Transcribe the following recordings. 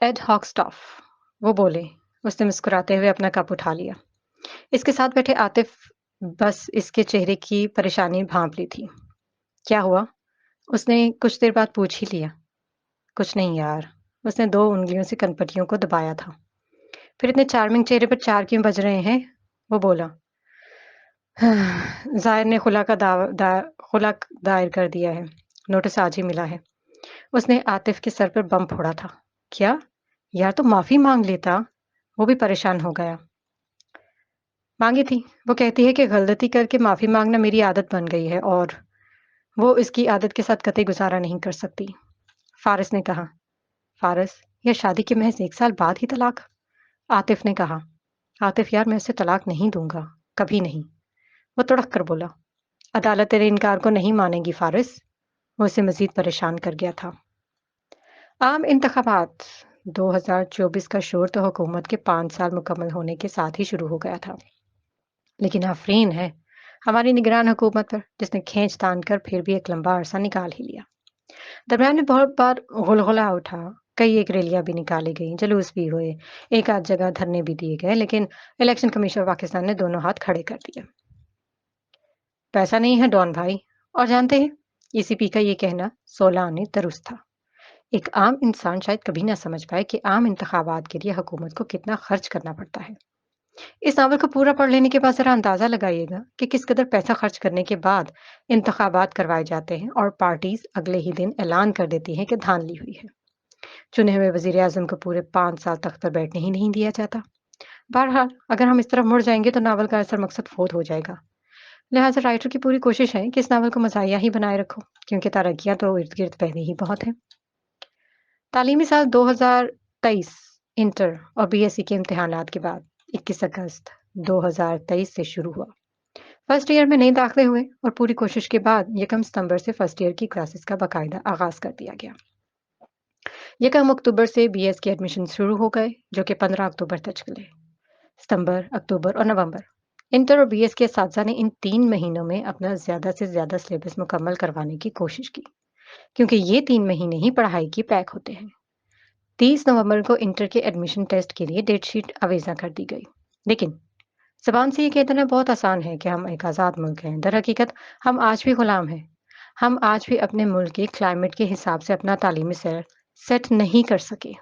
Ad hoc staff, وہ بولے۔ اس نے مسکراتے ہوئے اپنا کپ اٹھا لیا۔ اس کے ساتھ بیٹھے عاطف بس اس کے چہرے کی پریشانی بھانپ لی تھی۔ کیا ہوا؟ اس نے کچھ دیر بعد پوچھ ہی لیا۔ کچھ نہیں یار۔ اس نے 2 انگلیوں سے کنپٹیوں کو دبایا تھا۔ پھر اتنے چارمنگ چہرے پر 4 کیوں بج رہے ہیں؟ وہ بولا۔ ظاہر نے خلا دائر کر دیا ہے۔ نوٹس آج ہی ملا ہے۔ اس نے عاطف کے سر پر بم پھوڑا تھا۔ کیا؟ یار تو معافی مانگ لیتا۔ وہ بھی پریشان ہو گیا۔ مانگی تھی۔ وہ کہتی ہے کہ غلطی کر کے معافی مانگنا میری عادت بن گئی ہے اور وہ اس کی عادت کے ساتھ قطعی گزارا نہیں کر سکتی۔ فارس نے کہا۔ فارس، یا شادی کے محض 1 سال بعد ہی طلاق؟ عاطف نے کہا۔ عاطف یار میں اسے طلاق نہیں دوں گا، کبھی نہیں۔ وہ تڑک کر بولا۔ عدالت تیرے انکار کو نہیں مانے گی فارس۔ وہ اسے مزید پریشان کر گیا تھا۔ عام انتخابات 2024 کا شور تو حکومت کے 5 سال مکمل ہونے کے ساتھ ہی شروع ہو گیا تھا، لیکن آفرین ہے ہماری نگران حکومت پر، جس نے کھینچ تان کر پھر بھی ایک لمبا عرصہ نکال ہی لیا۔ درمیان میں بہت بار غلغلہ اٹھا، کئی ایک ریلیاں بھی نکالی گئیں، جلوس بھی ہوئے، ایک آدھ جگہ دھرنے بھی دیے گئے، لیکن الیکشن کمیشن پاکستان نے دونوں ہاتھ کھڑے کر دیے۔ پیسہ نہیں ہے ڈون بھائی، اور جانتے ہیں ای سی پی کا یہ کہنا 16 آنے درست تھا۔ ایک عام انسان شاید کبھی نہ سمجھ پائے کہ عام انتخابات کے لیے حکومت کو کتنا خرچ کرنا پڑتا ہے۔ اس ناول کو پورا پڑھ لینے کے بعد ذرا اندازہ لگائیے گا کہ کس قدر پیسہ خرچ کرنے کے بعد انتخابات کروائے جاتے ہیں اور پارٹیز اگلے ہی دن اعلان کر دیتی ہیں کہ دھاندلی ہوئی ہے۔ چنے ہوئے وزیر اعظم کو پورے 5 سال تخت پر بیٹھنے ہی نہیں دیا جاتا۔ بہرحال اگر ہم اس طرف مڑ جائیں گے تو ناول کا اثر مقصد فوت ہو جائے گا۔ لہٰذا رائٹر کی پوری کوشش ہے کہ اس ناول کو مزاحیہ ہی بنائے رکھو، کیونکہ ترقیاں تو ارد گرد پہلے ہی بہت ہیں۔ تعلیمی سال 2023 انٹر اور بی ایس سی کے امتحانات کے بعد 21 اگست 2023 سے شروع ہوا۔ فرسٹ ایئر میں نئے داخلے ہوئے اور پوری کوشش کے بعد 1 ستمبر سے فرسٹ ایئر کی کلاسز کا باقاعدہ آغاز کر دیا گیا۔ 1 اکتوبر سے بی ایس کے ایڈمیشن شروع ہو گئے، جو کہ 15 اکتوبر تک چلے۔ ستمبر، اکتوبر اور نومبر انٹر اور بی ایس کے اساتذہ نے ان 3 مہینوں میں اپنا زیادہ سے زیادہ سلیبس مکمل کروانے کی کوشش کی، کیونکہ یہ 3 مہینے ہی پڑھائی کی پیک ہوتے ہیں۔ 30 نومبر کو انٹر کے ایڈمیشن ٹیسٹ کے لیے ڈیٹ شیٹ آویزاں کر دی گئی، لیکن زبان سے یہ کہہ دینا بہت آسان ہے کہ ہم ایک آزاد ملک ہیں، در حقیقت ہم آج بھی غلام ہیں۔ ہم آج بھی اپنے ملک کے کلائمیٹ کے حساب سے اپنا تعلیمی سیر سیٹ نہیں کر سکے۔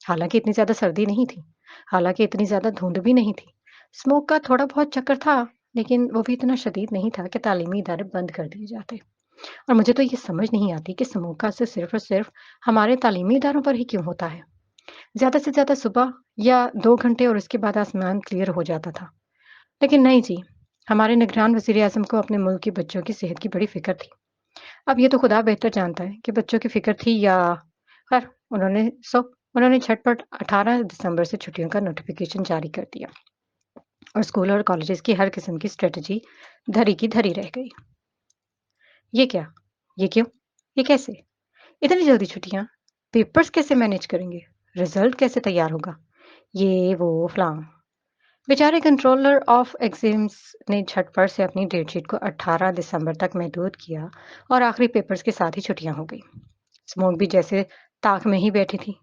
حالانکہ اتنی زیادہ سردی نہیں تھی، حالانکہ اتنی زیادہ دھند بھی نہیں تھی، اسموک کا تھوڑا بہت چکر تھا، لیکن وہ بھی اتنا شدید نہیں تھا کہ تعلیمی ادارے بند کر دیے جاتے۔ اور مجھے تو یہ سمجھ نہیں آتی کہ اسموک کا اثر صرف اور صرف ہمارے تعلیمی اداروں پر ہی کیوں ہوتا ہے۔ زیادہ سے زیادہ صبح یا 2 گھنٹے اور اس کے بعد آسمان کلیئر ہو جاتا تھا، لیکن نہیں جی، ہمارے نگران وزیر اعظم کو اپنے ملک کے بچوں کی صحت کی بڑی فکر تھی۔ اب یہ تو خدا بہتر جانتا ہے کہ بچوں کی فکر تھی یا خیر انہوں نے جھٹ پٹ 18 دسمبر سے چھٹیوں کا نوٹیفیکیشن جاری کر دیا اور اسکول اور کالجز کی ہر قسم کی اسٹریٹجی دھری کی دھری رہ گئی۔ یہ کیا؟ یہ کیوں؟ یہ کیسے؟ اتنی جلدی چھٹیاں؟ پیپرز کیسے مینیج کریں گے؟ رزلٹ کیسے تیار ہوگا؟ یہ وہ فلاں۔ بیچارے کنٹرولر آف ایگزامز نے جھٹ پٹ سے اپنی ڈیٹ شیٹ کو 18 دسمبر تک محدود کیا اور آخری پیپرز کے ساتھ ہی چھٹیاں ہو گئی۔ اسموک بھی جیسے طاق میں ہی بیٹھی تھی،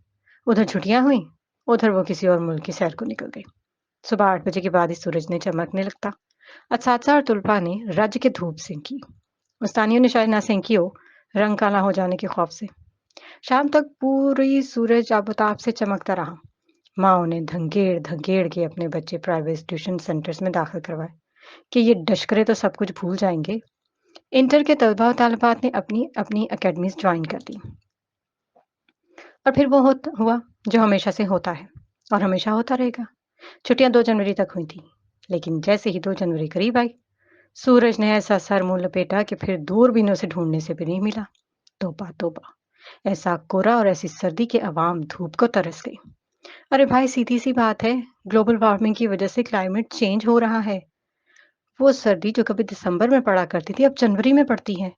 ادھر چھٹیاں ہوئیں، ادھر وہ کسی اور ملک کی سیر کو نکل گئی۔ صبح 8 بجے کے بعد ہی سورج نے چمکنے لگتا۔ اساتذہ اور طلباء نے رج کے دھوپ سینکی، استانیوں نے شاید نہ سینکی ہو، رنگ کالا ہو جانے کے خوف سے۔ شام تک پوری سورج آفتاب سے چمکتا رہا۔ ماؤں نے دھنگیڑ کے اپنے بچے پرائیویٹ ٹیوشن سینٹرز میں داخل کروائے کہ یہ ڈشکرے تو سب کچھ بھول جائیں گے۔ انٹر کے طلباء و طالبات نے اپنی اپنی اکیڈمیز جوائن کر دی، اور پھر وہ ہوا جو ہمیشہ سے ہوتا ہے اور ہمیشہ ہوتا رہے گا۔ چھٹیاں 2 جنوری تک ہوئی تھیں، لیکن جیسے ہی 2 جنوری قریب آئی، سورج نے ایسا سر منہ لپیٹا کہ پھر دوربینوں سے ڈھونڈنے سے بھی نہیں ملا۔ توبہ توبہ، ایسا کورا اور ایسی سردی کے عوام دھوپ کو ترس گئی۔ ارے بھائی سیدھی سی بات ہے، گلوبل وارمنگ کی وجہ سے کلائمیٹ چینج ہو رہا ہے۔ وہ سردی جو کبھی دسمبر میں پڑا کرتی تھی اب جنوری میں پڑتی ہے۔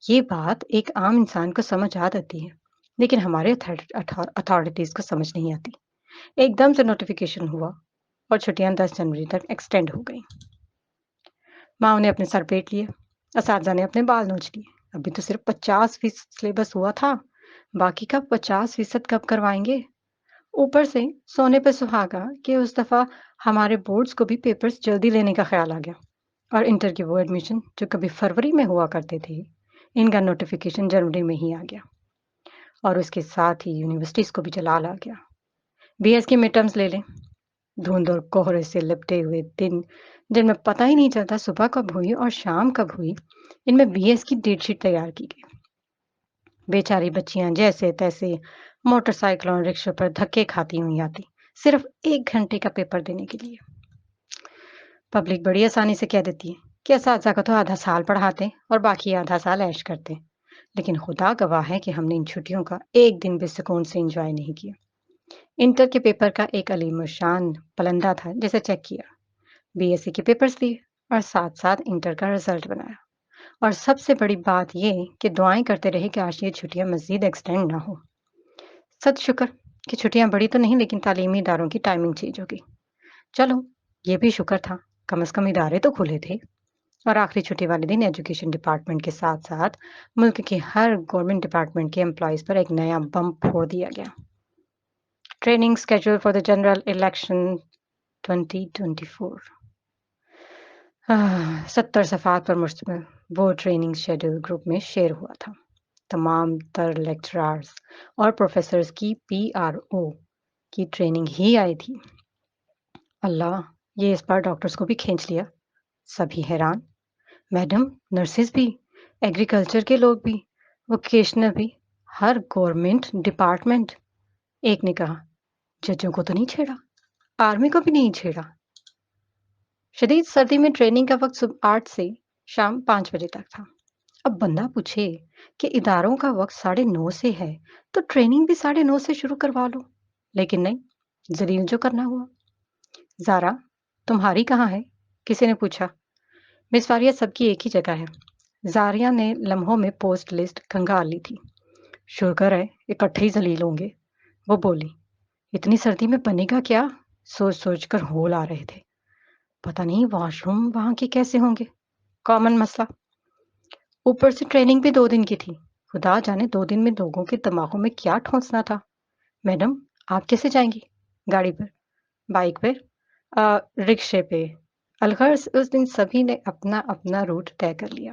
یہ بات ایک عام انسان کو سمجھ آ جاتی ہے، لیکن ہمارے اتھارٹیز کو سمجھ نہیں آتی۔ ایک دم سے نوٹیفیکیشن ہوا اور چھٹیاں 10 جنوری تک ایکسٹینڈ ہو گئیں۔ ماں نے اپنے سر پیٹ لیے، اساتذہ نے اپنے بال نوچ لیے۔ ابھی تو صرف 50% سلیبس ہوا تھا، باقی کا 50% کب کروائیں گے؟ اوپر سے سونے پہ سہاگا کہ اس دفعہ ہمارے بورڈز کو بھی پیپرز جلدی لینے کا خیال آ گیا، اور انٹر کے وہ ایڈمیشن جو کبھی فروری میں ہوا کرتے تھے، ان کا نوٹیفیکیشن جنوری میں ہی آ گیا، اور اس کے ساتھ ہی یونیورسٹیز کو بھی جلال آ گیا۔ بی ایس کی مڈ ٹرمز لے لیں، دھند اور کوہرے سے لپٹے ہوئے دن جن میں پتہ ہی نہیں چلتا صبح کب ہوئی اور شام کب ہوئی، ان میں بی ایس کی ڈیٹ شیٹ تیار کی گئی۔ بیچاری بچیاں جیسے تیسے موٹر سائیکل اور رکشوں پر دھکے کھاتی ہوئی آتی، صرف 1 گھنٹے کا پیپر دینے کے لیے۔ پبلک بڑی آسانی سے کہہ دیتی ہے کہ اساتذہ کا تو آدھا سال پڑھاتے اور باقی آدھا سال عیش کرتے، لیکن خدا گواہ ہے کہ ہم نے ان چھٹیوں کا ایک دن بھی سکون سے انجوائے نہیں کیا۔ انٹر کے پیپر کا ایک علیم الشان پلندہ تھا جسے چیک کیا، بی ایس سی کے پیپرز دیے، اور ساتھ ساتھ انٹر کا رزلٹ بنایا، اور سب سے بڑی بات یہ کہ دعائیں کرتے رہے کہ آج یہ چھٹیاں مزید ایکسٹینڈ نہ ہو۔ ست شکر کہ چھٹیاں بڑی تو نہیں، لیکن تعلیمی اداروں کی ٹائمنگ چینج ہو گئی۔ چلو یہ بھی شکر تھا، کم از کم ادارے تو کھلے تھے۔ اور آخری چھٹی والے دن ایجوکیشن ڈپارٹمنٹ کے ساتھ ساتھ ملک کے ہر گورنمنٹ ڈپارٹمنٹ کے امپلائیز پر ایک نیا بم پھوڑ دیا گیا۔ Training schedule for the general election 2024، 70 صفحات پر مشتمل وہ ٹریننگ شیڈول گروپ میں شیئر ہوا تھا۔ تمام تر لیکچرارز اور پروفیسرز کی PRO کی ٹریننگ ہی آئی تھی۔ اللہ، یہ اس بار ڈاکٹرز کو بھی کھینچ لیا۔ سبھی حیران، میڈم، نرسز بھی، ایگریکلچر کے لوگ بھی، ووکیشنل بھی، ہر گورنمنٹ ڈپارٹمنٹ۔ ایک نے کہا، ججوں کو تو نہیں چھیڑا، آرمی کو بھی نہیں چھیڑا۔ شدید سردی میں ٹریننگ کا وقت صبح 8 سے شام 5 بجے تک تھا۔ اب بندہ پوچھے کہ اداروں کا وقت 9:30 سے ہے تو ٹریننگ بھی 9:30 سے شروع کروا لو، لیکن نہیں، ذلیل جو کرنا ہوا۔ زارا، تمہاری کہاں ہے؟ کسی نے پوچھا۔ مس فاریہ سب کی ایک ہی جگہ ہے۔ زاریہ نے لمحوں میں پوسٹ لسٹ کھنگال لی تھی۔ شکر ہے اکٹھے ہی ذلیل ہوں گے، وہ بولی۔ اتنی سردی میں بنے گا کیا؟ سوچ سوچ کر ہول آ رہے تھے۔ پتہ نہیں واش روم وہاں کے کیسے ہوں گے، کامن مسئلہ۔ اوپر سے ٹریننگ بھی 2 دن کی تھی، خدا جانے 2 دن میں لوگوں کے دماغوں میں کیا ٹھونسنا تھا۔ میڈم، آپ کیسے جائیں گی؟ گاڑی پر، بائک پر، رکشے پہ؟ الغرض اس دن سبھی نے اپنا اپنا روٹ طے کر لیا۔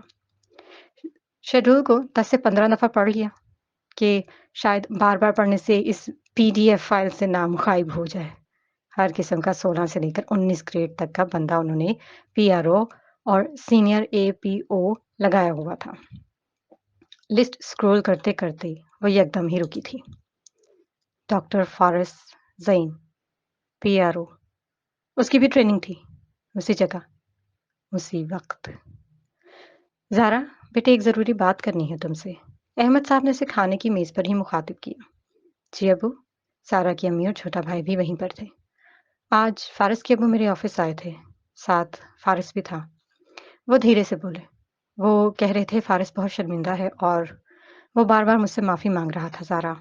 شیڈول کو 10 سے 15 دفعہ پڑھ لیا کہ شاید بار بار پڑھنے سے اس PDF فائل سے نام غائب ہو جائے۔ ہر قسم کا 16 سے لے کر 19 گریڈ تک کا بندہ انہوں نے PRO اور سینئر APO لگایا ہوا تھا۔ لسٹ سکرول کرتے کرتے وہ یکدم ہی رکی تھی۔ ڈاکٹر فارس زین، PRO، اس کی بھی ٹریننگ تھی، اسی جگہ، اسی وقت۔ زارا بیٹے، ایک ضروری بات کرنی ہے تم سے۔ احمد صاحب نے اسے کھانے کی میز پر ہی مخاطب کیا۔ جی ابو۔ سارا کی امی اور چھوٹا بھائی بھی وہیں پر تھے۔ آج فارس کے ابو میرے آفس آئے تھے، ساتھ فارس بھی تھا۔ وہ دھیرے سے بولے۔ وہ کہہ رہے تھے فارس بہت شرمندہ ہے اور وہ بار بار مجھ سے معافی مانگ رہا تھا۔ زارا،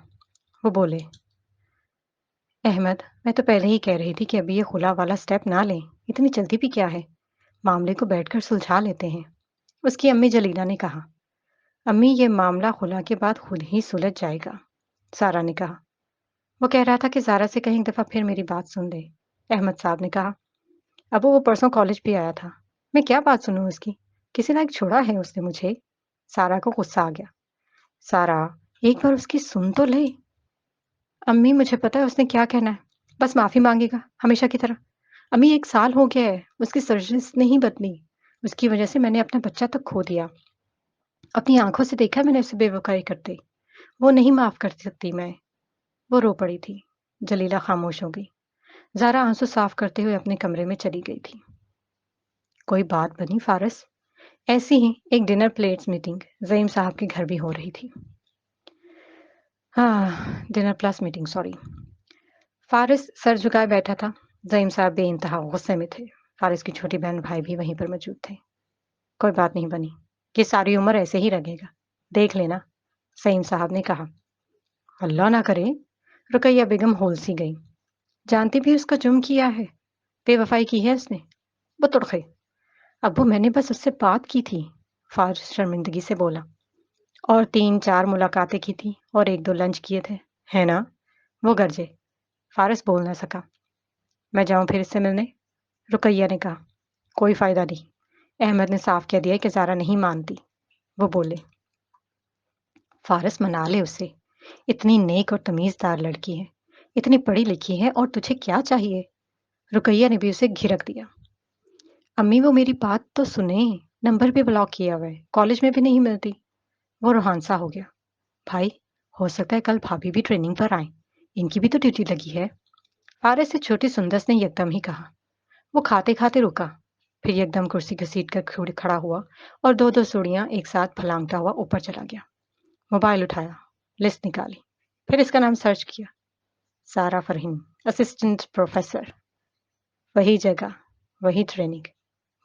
وہ بولے، احمد، میں تو پہلے ہی کہہ رہی تھی کہ ابھی یہ خلا والا سٹیپ نہ لیں، اتنی جلدی بھی کیا ہے، معاملے کو بیٹھ کر سلجھا لیتے ہیں۔ اس کی امی جلیلہ نے کہا۔ امی، یہ معاملہ خلا کے بعد خود ہی سلجھ جائے گا، سارا نے کہا۔ وہ کہہ رہا تھا کہ زارا سے کہیں ایک دفعہ پھر میری بات سن لے۔ احمد صاحب نے کہا، ابو وہ پرسوں کالج بھی آیا تھا، میں کیا بات سنوں اس کی، کسی لائق چھوڑا ہے اس نے مجھے۔ سارا کو غصہ آ گیا۔ سارا، ایک بار اس کی سن تو لے۔ امی، مجھے پتا ہے اس نے کیا کہنا ہے، بس معافی مانگے گا ہمیشہ کی طرح۔ امی، 1 سال ہو گیا ہے، اس کی سرجنس نہیں بدلی، اس کی وجہ سے میں نے اپنا بچہ تک کھو دیا۔ اپنی آنکھوں سے دیکھا میں نے اسے بے وقائی کرتے، وہ نہیں معاف کر سکتی میں۔ وہ رو پڑی تھی۔ جلیلہ خاموش ہو گئی۔ زارا آنسو صاف کرتے ہوئے اپنے کمرے میں چلی گئی تھی۔ کوئی بات بنی فارس؟ ایسی ہی ایک ڈنر پلیٹس میٹنگ زعیم صاحب کے گھر بھی ہو رہی تھی۔ Dinner plus meeting, sorry. فارس سر جھکائے بیٹھا تھا۔ زعیم صاحب بے انتہا غصے میں تھے۔ فارس کی چھوٹی بہن بھائی بھی وہیں پر موجود تھے۔ کوئی بات نہیں بنی، یہ ساری عمر ایسے ہی رہے گا، دیکھ لینا، زعیم صاحب نے کہا۔ اللہ نہ کرے، رقیہ بیگم ہول سی گئی۔ جانتی بھی اس کا جرم کیا ہے، بے وفائی کی ہے اس نے۔ وہ تڑخے۔ ابو، میں نے بس اس سے بات کی تھی، فارس شرمندگی سے بولا، اور 3-4 ملاقاتیں کی تھی اور 1-2 لنچ کیے تھے، ہے نا؟ وہ گرجے۔ فارس بول نہ سکا۔ میں جاؤں پھر اس سے ملنے؟ رقیہ نے کہا۔ کوئی فائدہ نہیں، احمد نے صاف کہہ دیا کہ زارا نہیں مانتی۔ وہ بولے۔ فارس منا لے اسے، اتنی نیک اور تمیزدار لڑکی ہے، اتنی پڑھی لکھی ہے، اور تجھے کیا چاہیے؟ رقیہ نے بھی اسے گھرک دیا۔ امی وہ میری بات تو سنیں، نمبر بھی بلاک کیا ہوا ہے، کالج میں بھی نہیں ملتی۔ وہ روحان سا ہو گیا۔ بھائی، ہو سکتا ہے کل بھابھی بھی ٹریننگ پر آئیں، ان کی بھی تو ڈیوٹی لگی ہے۔ فارس سے چھوٹی سندس نے یکدم ہی کہا۔ وہ کھاتے کھاتے رکا، پھر یکدم کرسی گھسیٹ کر کھڑا ہوا اور دو دو سوڑیاں ایک ساتھ پھلانگتا ہوا اوپر چلا گیا۔ موبائل اٹھایا، لسٹ نکالی، پھر اس کا نام سرچ کیا۔ سارا فرہیم، اسسٹنٹ پروفیسر، وہی جگہ، وہی ٹریننگ۔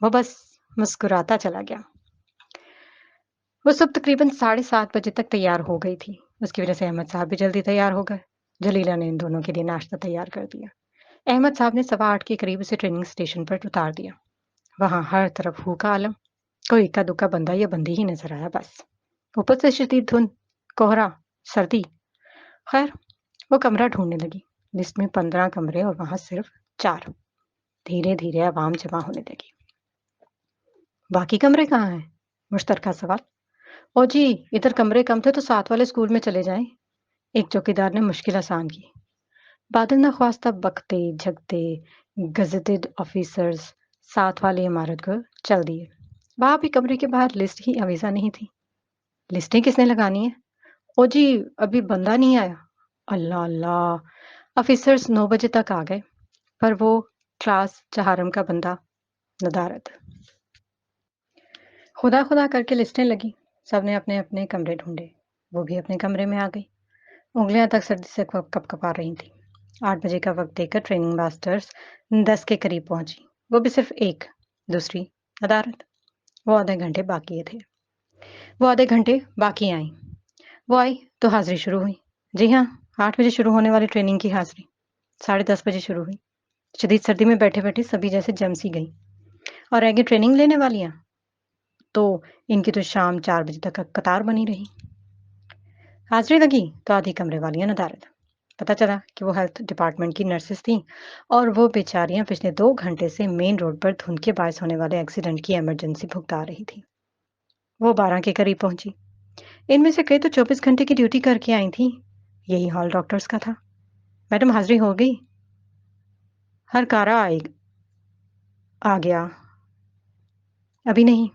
وہ بس مسکراتا چلا گیا۔ وہ سب تقریباً 7:30 بجے تک تیار ہو گئی تھی۔ اس کی وجہ سے احمد صاحب بھی جلدی تیار ہو گئے۔ جلیلہ نے ان دونوں کے لیے ناشتہ تیار کر دیا۔ احمد صاحب نے 8:15 کے قریب اسے ٹریننگ اسٹیشن پر اتار دیا۔ وہاں ہر طرف ہو کا عالم، کوئی اکا دکا بندہ یا بندی ہی نظر آیا بس، اوپر سے شدید دھند، کوہرا، سردی۔ خیر، وہ کمرہ ڈھونڈنے لگی۔ لسٹ میں 15 کمرے اور وہاں صرف 4۔ دھیرے دھیرے عوام جمع ہونے لگی۔ باقی کمرے کہاں ہیں؟ مشترکہ سوال۔ او جی، ادھر کمرے کم تھے تو ساتھ والے اسکول میں چلے جائیں، ایک چوکیدار نے مشکل آسان کی۔ بادل نخواستہ بکتے جھکتے گزٹڈ آفیسرز ساتھ والی عمارت کو چل دیے۔ وہاں بھی کمرے کے باہر لسٹ ہی آویزاں نہیں تھی۔ لسٹیں کس نے لگانی ہیں؟ او جی، ابھی بندہ نہیں آیا۔ اللہ اللہ، آفیسرز 9 بجے تک آ گئے، پر وہ کلاس چہارم کا بندہ ندارت۔ خدا خدا کر کے لسٹیں لگی، سب نے اپنے اپنے کمرے ڈھونڈے۔ وہ بھی اپنے کمرے میں آ گئی، انگلیاں تک سردی سے کپ کپا رہی تھیں۔ 8 بجے کا وقت دے کر ٹریننگ ماسٹرز 10 کے قریب پہنچی، وہ بھی صرف ایک، دوسری ندارت۔ وہ آدھے گھنٹے باقی آئیں۔ وہ آئی تو حاضری شروع ہوئی۔ جی ہاں، 8 بجے شروع ہونے والی ٹریننگ کی حاضری 10:30 بجے شروع ہوئی۔ شدید سردی میں بیٹھے بیٹھے سبھی جیسے جم سی گئی، اور رہ گئی ٹریننگ لینے والیاں، تو ان کی تو شام 4 بجے تک قطار بنی رہی۔ حاضری لگی تو آدھی کمرے والیاں ندارت۔ پتہ چلا کہ وہ ہیلتھ ڈپارٹمنٹ کی نرسز تھیں، اور وہ بیچاریاں پچھلے 2 گھنٹے سے مین روڈ پر دھند کے باعث ہونے والے ایکسیڈنٹ کی ایمرجنسی بھگتا رہی تھی۔ وہ 12 کے قریب پہنچی۔ ان میں سے کئی تو 24 گھنٹے کی ڈیوٹی کر کے آئی تھیں۔ یہی ہال ڈاکٹرز کا تھا۔ میڈم حاضری ہو گئی؟ ہر کارا آ گیا۔ ابھی نہیں۔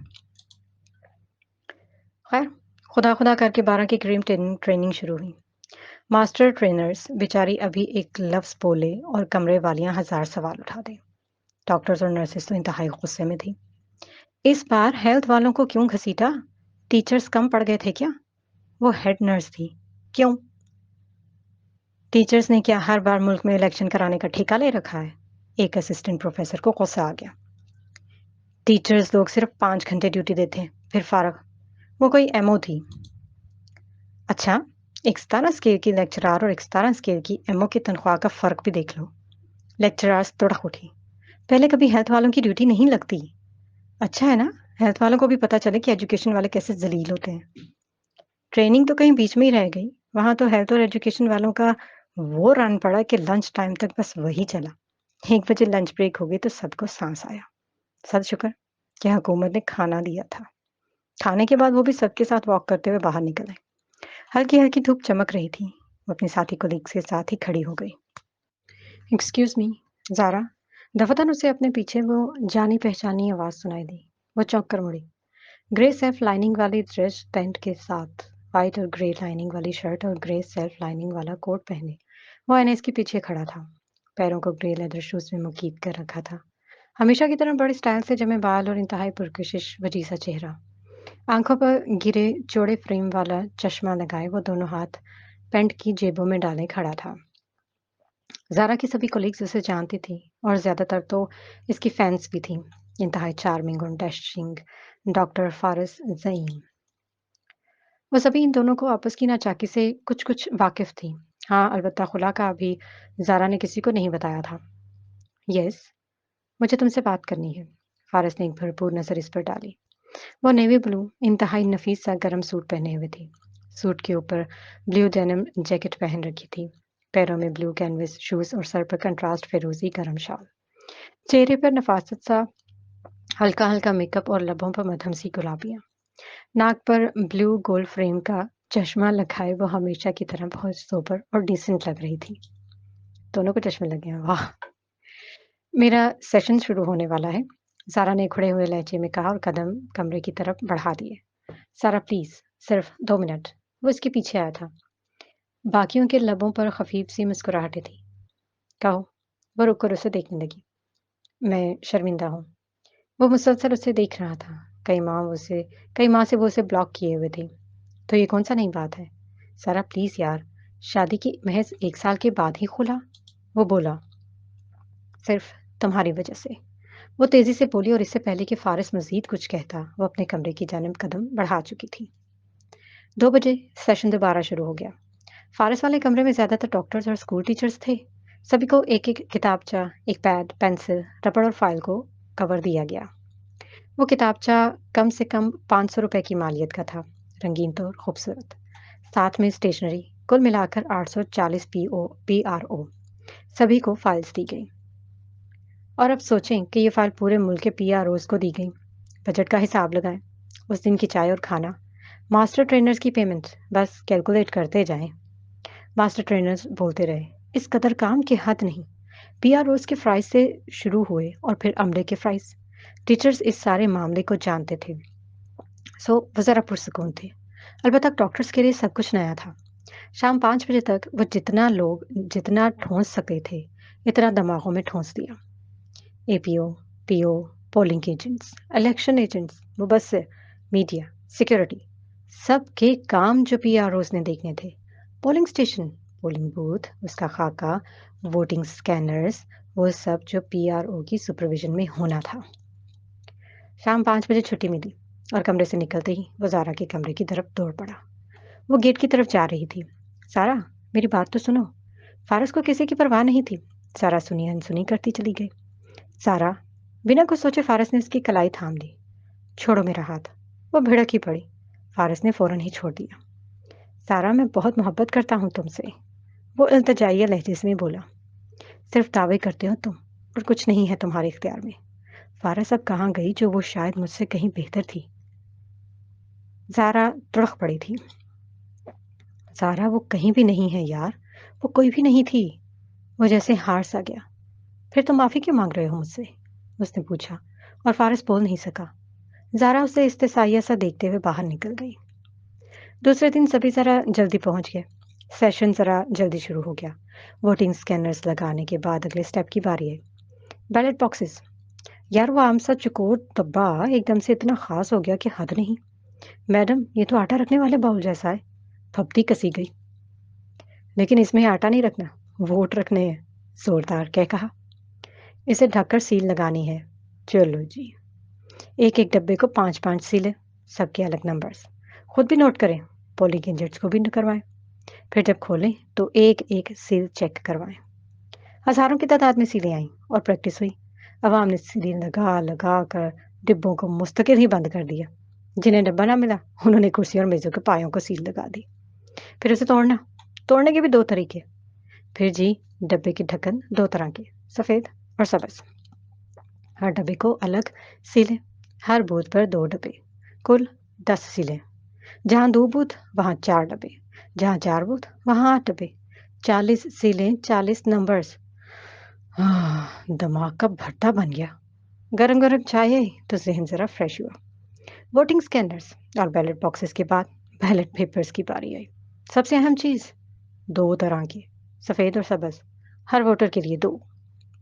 خیر، خدا خدا کر کے 12 کی قریب ٹریننگ شروع ہوئی۔ ماسٹر ٹرینرز بیچاری ابھی ایک لفظ بولے اور کمرے والیاں 1000 سوال اٹھا دیں۔ ڈاکٹرز اور نرسز تو انتہائی غصے میں تھی۔ اس بار ہیلتھ والوں کو کیوں گھسیٹا؟ ٹیچرز کم پڑ گئے تھے کیا؟ وہ ہیڈ نرس تھی، کیوں؟ ٹیچرز نے کیا ہر بار ملک میں الیکشن کرانے کا ٹھیکہ لے رکھا ہے؟ ایک اسسٹنٹ پروفیسر کو غصہ آ گیا۔ ٹیچرز لوگ صرف 5 گھنٹے ڈیوٹی دیتے ہیں، پھر فارغ۔ وہ کوئی ایم او تھی۔ اچھا، ایک 17 اسکیل کی لیکچرار اور ایک 17 اسکیل کی ایم او کی تنخواہ کا فرق بھی دیکھ لو۔ لیکچرارز تڑک اٹھی۔ پہلے کبھی ہیلتھ والوں کی ڈیوٹی نہیں لگتی؟ اچھا ہے نا، ہیلتھ والوں کو بھی پتہ چلے کہ ایجوکیشن والے کیسے ذلیل ہوتے ہیں۔ ٹریننگ تو کہیں بیچ میں ہی رہ گئی، وہاں تو ہیلتھ اور ایجوکیشن والوں کا وہ رن پڑا کہ لنچ ٹائم تک بس وہی چلا۔ 1 بجے لنچ بریک ہو گئی تو سب کو سانس آیا۔ سب شکر کہ حکومت نے کھانا دیا تھا۔ کھانے کے بعد وہ بھی سب کے ساتھ واک کرتے ہوئے باہر نکل آئے۔ ہلکی ہلکی دھوپ چمک رہی تھی۔ وہ اپنے ساتھی کولیگز کے ساتھ ہی کھڑی ہو گئی۔ ایکسکیوز می، زارا۔ دفتن اسے اپنے پیچھے وہ جانی پہچانی آواز سنائی دی۔ وہ چونک کر مڑی۔ گرے سیلف لائننگ والی ڈریس پینٹ کے ساتھ وائٹ اور گرے لائننگ والی شرٹ اور گرے سیلف لائننگ والا کوٹ پہنے وہ انیس کے پیچھے کھڑا تھا۔ پیروں کو گرے لیدر شوز میں مکید کر رکھا تھا۔ ہمیشہ کی طرح بڑے سٹائل سے جمے بال اور انتہائی پرکشش وجیح سا چہرہ۔ آنکھوں پر گرے چوڑے فریم والا چشمہ لگائے وہ دونوں ہاتھ پینٹ کی جیبوں میں ڈالے کھڑا تھا۔ زارا کی سبھی کولیگز اسے جانتی تھی، اور زیادہ تر تو اس کی فینس بھی تھیں۔ انتہائی چارمنگ اور ڈیشنگ ڈاکٹر فارس زعیم۔ وہ سبھی ان دونوں کو آپس کی ناچاکی سے کچھ واقف تھی۔ ہاں، البتہ خلا کا ابھی زارا نے کسی کو نہیں بتایا تھا۔ یس، مجھے تم سے بات کرنی ہے۔ فارس نے ایک بھرپور نظر اس پر ڈالی۔ وہ نیوی بلو انتہائی نفیس سا گرم سوٹ پہنے ہوئے تھی۔ سوٹ کے اوپر بلیو ڈینم جیکٹ پہن رکھی تھی۔ پیروں میں بلو کینوس شوز اور سر پر کنٹراسٹ فیروزی گرم شال. چہرے پر نفاست سا ہلکا ہلکا میک اپ اور لبوں پر مدھم سی گلابیاں. ناک پر بلو گولڈ فریم کا چشمہ لگائے وہ ہمیشہ کی طرح بہت سوبر اور ڈیسنٹ لگ رہی تھی. دونوں کو چشمے لگے ہیں، واہ. میرا سیشن شروع ہونے والا ہے، سارا نے کھڑے ہوئے لہجے میں کہا اور قدم کمرے کی طرف بڑھا دیے. سارا پلیز، صرف 2 منٹ. وہ اس کے پیچھے آیا تھا. باقیوں کے لبوں پر خفیف سی مسکراہٹیں تھی. کہو. وہ رک کر اسے دیکھنے لگی. میں شرمندہ ہوں. وہ مسلسل اسے دیکھ رہا تھا. کئی ماہ سے وہ اسے بلاک کیے ہوئے تھے. تو یہ کون سا نئی بات ہے؟ سارا پلیز یار، شادی کی محض 1 سال کے بعد ہی کھلا. وہ بولا. صرف تمہاری وجہ سے. وہ تیزی سے بولی اور اس سے پہلے کہ فارس مزید کچھ کہتا وہ اپنے کمرے کی جانب قدم بڑھا چکی تھی. 2 بجے سیشن دوبارہ شروع ہو گیا. فارس والے کمرے میں زیادہ تر ڈاکٹرز اور اسکول ٹیچرز تھے. سبھی کو ایک ایک کتابچہ، ایک پیڈ، پینسل، ربڑ اور فائل کو کور دیا گیا. وہ کتابچہ کم سے کم 500 روپے کی مالیت کا تھا، رنگین تو خوبصورت. ساتھ میں اسٹیشنری، کل ملا کر 840 PRO. سبھی کو فائلز دی گئی. اور اب سوچیں کہ یہ فائل پورے ملک کے PROز کو دی گئی. بجٹ کا حساب لگائیں. اس دن کی چائے اور کھانا، ماسٹر ٹرینرز کی پیمنٹ، بس کیلکولیٹ کرتے جائیں. ماسٹر ٹرینرز بولتے رہے، اس قدر کام کی حد نہیں. PROز کے فرائض سے شروع ہوئے اور پھر عملے کے فرائض. ٹیچرز اس سارے معاملے کو جانتے تھے، سو وہ ذرا پرسکون تھے. البتہ ڈاکٹرز کے لیے سب کچھ نیا تھا. شام 5 بجے تک وہ جتنا ٹھونس سکے تھے اتنا دماغوں میں ٹھونس دیا. APO، PO، polling agents, election agents, مبصر، میڈیا، سیکیورٹی، سب کے کام جو PROز نے دیکھنے تھے. پولنگ اسٹیشن، پولنگ بوتھ، اس کا خاکہ، ووٹنگ سکینرز، وہ سب جو PRO کی سپرویژن میں ہونا تھا. شام 5 بجے چھٹی ملی اور کمرے سے نکلتے ہی وہ زارا کے کمرے کی طرف دوڑ پڑا. وہ گیٹ کی طرف جا رہی تھی. سارا، میری بات تو سنو. فارس کو کسی کی پرواہ نہیں تھی. سارا سنی انسنی کرتی چلی گئی. سارا. بنا کچھ سوچے فارس نے اس کی کلائی تھام لی. چھوڑو میرا ہاتھ. وہ بھڑک ہی پڑی. فارس نے فوراً ہی چھوڑ دیا. سارا، میں بہت محبت کرتا ہوں تم سے، وہ التجائیہ لہجے میں بولا. صرف دعوے کرتے ہو تم اور کچھ نہیں ہے تمہارے اختیار میں. فارس اب کہاں گئی جو وہ شاید مجھ سے کہیں بہتر تھی. زارا تڑخ پڑی تھی. زارا، وہ کہیں بھی نہیں ہے یار، وہ کوئی بھی نہیں تھی. وہ جیسے ہار سا گیا. پھر تم معافی کیوں مانگ رہے ہو مجھ سے؟ اس نے پوچھا اور فارس بول نہیں سکا. زارا اسے استحصائیہ سا دیکھتے ہوئے باہر نکل گئی. دوسرے دن سبھی ذرا جلدی پہنچ گئے. سیشن ذرا جلدی شروع ہو گیا. ووٹنگ سکینرز لگانے کے بعد اگلے سٹیپ کی باری ہے. Belt boxes. یار وہ عام سا چکور ڈبہ ایک دم سے اتنا خاص ہو گیا کہ حد نہیں. میڈم، یہ تو آٹا رکھنے والے باؤل جیسا ہے. پھپتی کسی گئی. لیکن اس میں آٹا نہیں رکھنا، ووٹ رکھنے ہیں، زوردار کہہ کہا. اسے ڈھک کر سیل لگانی ہے. چلو جی. ایک ایک ڈبے کو 5 سیلیں، سب کے الگ نمبرز. خود بھی نوٹ کریں، پولنگ ایجنٹس کو بھی کروائیں. پھر جب کھولیں تو ایک ایک سیل چیک کروائیں. ہزاروں کی تعداد میں سیلیں آئیں اور پریکٹس ہوئی. عوام نے سیلیں لگا لگا کر ڈبوں کو مستقل ہی بند کر دیا. جنہیں ڈبہ نہ ملا انہوں نے کرسی اور میزوں کے پایوں کو سیل لگا دی. پھر اسے توڑنے کے بھی 2 طریقے. پھر جی، ڈبے کے ڈھکن 2 طرح کے، سفید اور سبز. ہر ڈبے کو الگ سیلیں. ہر بوتھ پر 2 ڈبے، کل 10 سیلیں. جہاں 2 بوتھ وہاں 4 ڈبے، جہاں 4 بوتھ وہاں 8 ڈبے. 40 سیلیں، 40 نمبرز. دماغ کا بھٹا بن گیا. گرم گرم چائے آئی تو ذہن ذرا فریش ہوا. ووٹنگ سکینرز اور بیلٹ باکسز کے بعد بیلٹ پیپرز کی باری آئی. سب سے اہم چیز، 2 طرح کے، سفید اور سبز، ہر ووٹر کے لیے 2.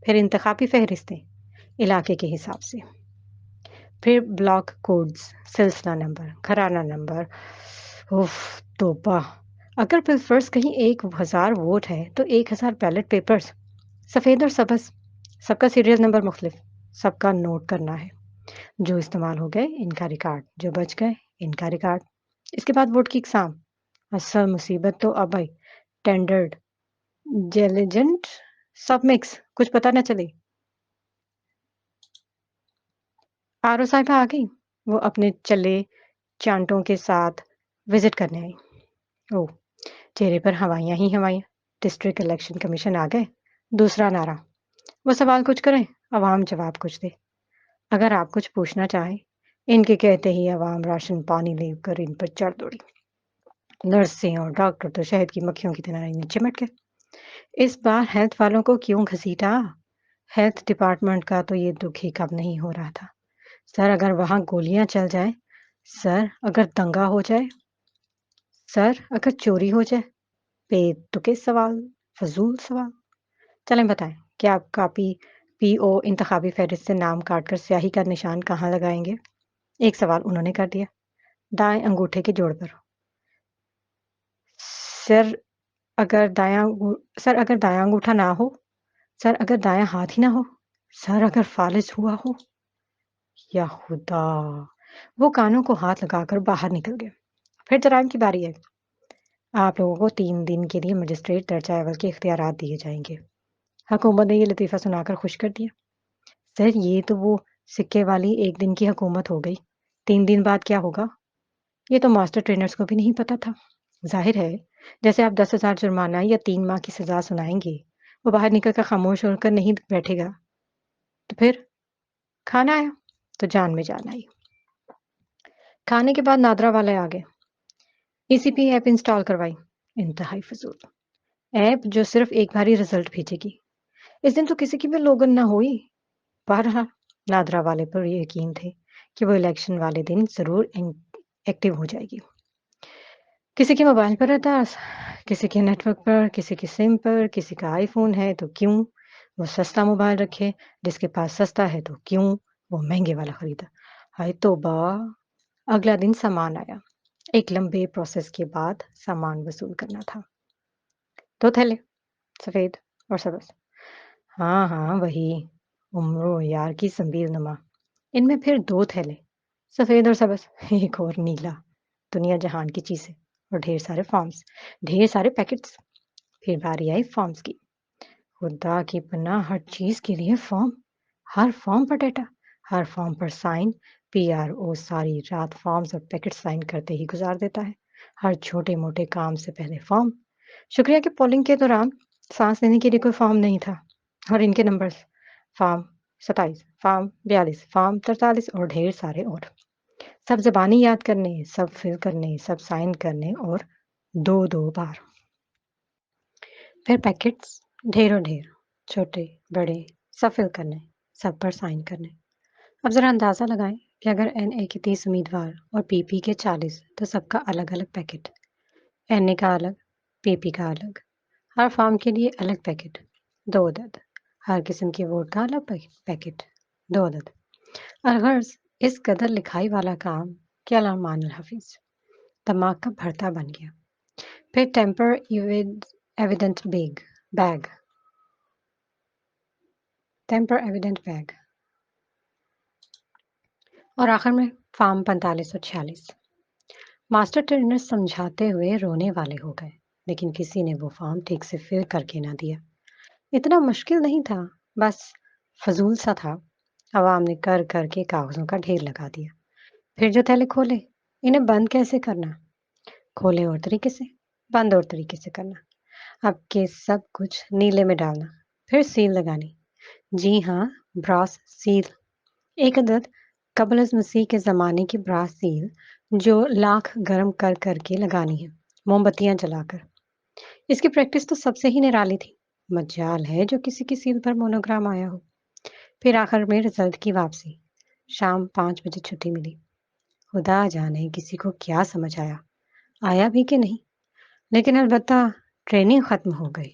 پھر انتخابی فہرستیں علاقے کے حساب سے. پھر بلاک کوڈز، سلسلہ نمبر، گھرانہ نمبر. اوف توبہ. اگر بالفرض کہیں 1000 ووٹ ہے تو 1000 بیلٹ پیپرز، سفید اور سبز. سب کا سیریل نمبر مختلف، سب کا نوٹ کرنا ہے. جو استعمال ہو گئے ان کا ریکارڈ، جو بچ گئے ان کا ریکارڈ. اس کے بعد ووٹ کی اقسام. اصل مصیبت تو اب آئی. ٹینڈرڈ، جیلیجنٹ، سب مکس، کچھ پتہ نہ چلے. آرو صاحبہ آ گئی. وہ اپنے چلے چانٹوں کے ساتھ وزٹ کرنے آئی. او، چہرے پر ہوائیاں ہی ہوائیاں. ڈسٹرکٹ الیکشن کمیشن آ گئے، دوسرا نعرہ، وہ سوال کچھ کریں، عوام جواب کچھ دے۔ اگر آپ کچھ پوچھنا چاہیں، ان کے کہتے ہی عوام راشن پانی لے کر ان پر چڑھ دوڑی۔ نرسیں اور ڈاکٹر تو شہد کی مکھیوں کی طرح انہیں چمٹ گئے۔ اس بار ہیلتھ والوں کو کیوں گھسیٹا؟ ہیلتھ ڈپارٹمنٹ کا تو یہ دکھ ہی کم نہیں ہو رہا تھا۔ سر اگر وہاں گولیاں چل جائیں، سر اگر دنگا ہو جائے، سر اگر چوری ہو جائے، بے تکے سوال، فضول سوال۔ چلیں بتائیں، کیا آپ کا پی او انتخابی فہرست سے نام کاٹ کر سیاہی کا نشان کہاں لگائیں گے؟ ایک سوال انہوں نے کر دیا، دائیں انگوٹھے کے جوڑ پر۔ سر سر اگر دایاں انگوٹھا نہ ہو، سر اگر دایاں ہاتھ ہی نہ ہو، سر اگر فالج ہوا ہو۔ یا خدا! وہ کانوں کو ہاتھ لگا کر باہر نکل گئے۔ پھر جرائم کی باری ہے۔ آپ لوگوں کو 3 دن کے لیے مجسٹریٹ درجہ اول کے اختیارات دیے جائیں گے۔ حکومت نے یہ لطیفہ سنا کر خوش کر دیا۔ سر یہ تو وہ سکے والی 1 دن کی حکومت ہو گئی، 3 دن بعد کیا ہوگا؟ یہ تو ماسٹر ٹرینرز کو بھی نہیں پتا تھا۔ ظاہر ہے جیسے آپ 10,000 جرمانہ یا 3 ماہ کی سزا سنائیں گے، وہ باہر نکل کر خاموش ہو کر نہیں بیٹھے گا۔ تو پھر کھانا آیا تو جان میں جان آئی۔ کھانے کے بعد نادرا والے آ گئے، ای سی پی ایپ انسٹال کروائی۔ انتہائی فضول ایپ جو صرف ایک بار ہی رزلٹ بھیجے گی۔ اس دن تو کسی کی بھی لوگن نہ ہوئی۔ بہرحال نادرا والے پر یہ یقین تھے کہ وہ الیکشن والے دن ضرور ایکٹیو ہو جائے گی۔ کسی کے موبائل پر رہتا، کسی کے نیٹ ورک پر، کسی کی سم پر، کسی کا آئی فون ہے تو کیوں وہ سستا موبائل رکھے، جس کے پاس سستا ہے تو کیوں وہ مہنگے والا خریدا۔ ہائے توبہ! اگلا دن سامان آیا۔ ایک لمبے پروسیس کے بعد سامان وصول کرنا تھا۔ 2 تھیلے، سفید اور سبز۔ ہاں ہاں وہی عمر و یار کی سنبیل نما۔ ان میں پھر 2 تھیلے، سفید اور سبز، ایک اور نیلا، دنیا جہان کی چیزیں اور ڈھیر سارے فارمز، ڈھیر سارے پیکٹس۔ پھر باری آئی فارمز کی۔ خدا کی پناہ، ہر چیز کے لیے فارم، ہر فارم پر ڈیٹا، ہر فارم پر سائن۔ پی آر او ساری رات فارمز اور پیکٹ سائن کرتے ہی گزار دیتا ہے، ہر چھوٹے موٹے کام سے پہلے فارم۔ شکریہ کہ پولنگ کے دوران سانس لینے کے لیے کوئی فارم نہیں تھا، اور ان کے نمبرز، فارم 27، فارم 42، فارم 43 اور ڈھیر سارے اور، سب زبانی یاد کرنے، سب فل کرنے، سب سائن کرنے، اور 2 بار۔ پھر پیکٹس ڈھیروں ڈھیر، چھوٹے بڑے، سب فل کرنے، سب پر سائن کرنے۔ اب ذرا اندازہ لگائیں کہ اگر این اے کے 30 امیدوار اور پی پی کے 40 تو سب کا الگ الگ پیکٹ، این اے کا الگ، پی پی کا الگ، ہر فارم کے لیے الگ پیکٹ، 2 عدد، ہر قسم کے ووٹ کا الگ پیکٹ، 2 عدد۔ الغرض اس قدر لکھائی والا کام کہ علمان الحفیظ دماغ کا بھرتا بن گیا۔ پھر ٹیمپر ایویڈنٹ بیگ، اور آخر میں فارم 45 اور 46۔ ماسٹر ٹرینر سمجھاتے ہوئے رونے والے ہو گئے، لیکن کسی نے وہ فارم ٹھیک سے فل کر کے نہ دیا۔ اتنا مشکل نہیں تھا، بس فضول سا تھا۔ عوام نے کر کر کے کاغذوں کا ڈھیر لگا دیا۔ پھر جو تھیلے کھولے، انہیں بند کیسے کرنا؟ کھولے اور طریقے سے، بند اور طریقے سے کرنا۔ اب کے سب کچھ نیلے میں ڈالنا، پھر سیل لگانی۔ جی ہاں، براس سیل، 1 عدد قبل از مسیح کے زمانے کی براس سیل جو لاکھ گرم کر کر کے لگانی ہے، موم بتیاں جلا کر۔ اس کی پریکٹس تو سب سے ہی نرالی تھی، مجال ہے جو کسی کی سیل پر مونوگرام آیا ہو۔ پھر آخر میں رزلٹ کی واپسی، شام 5 بجے چھٹی ملی۔ خدا جانے کسی کو کیا سمجھ آیا بھی کہ نہیں، لیکن البتہ ٹریننگ ختم ہو گئی۔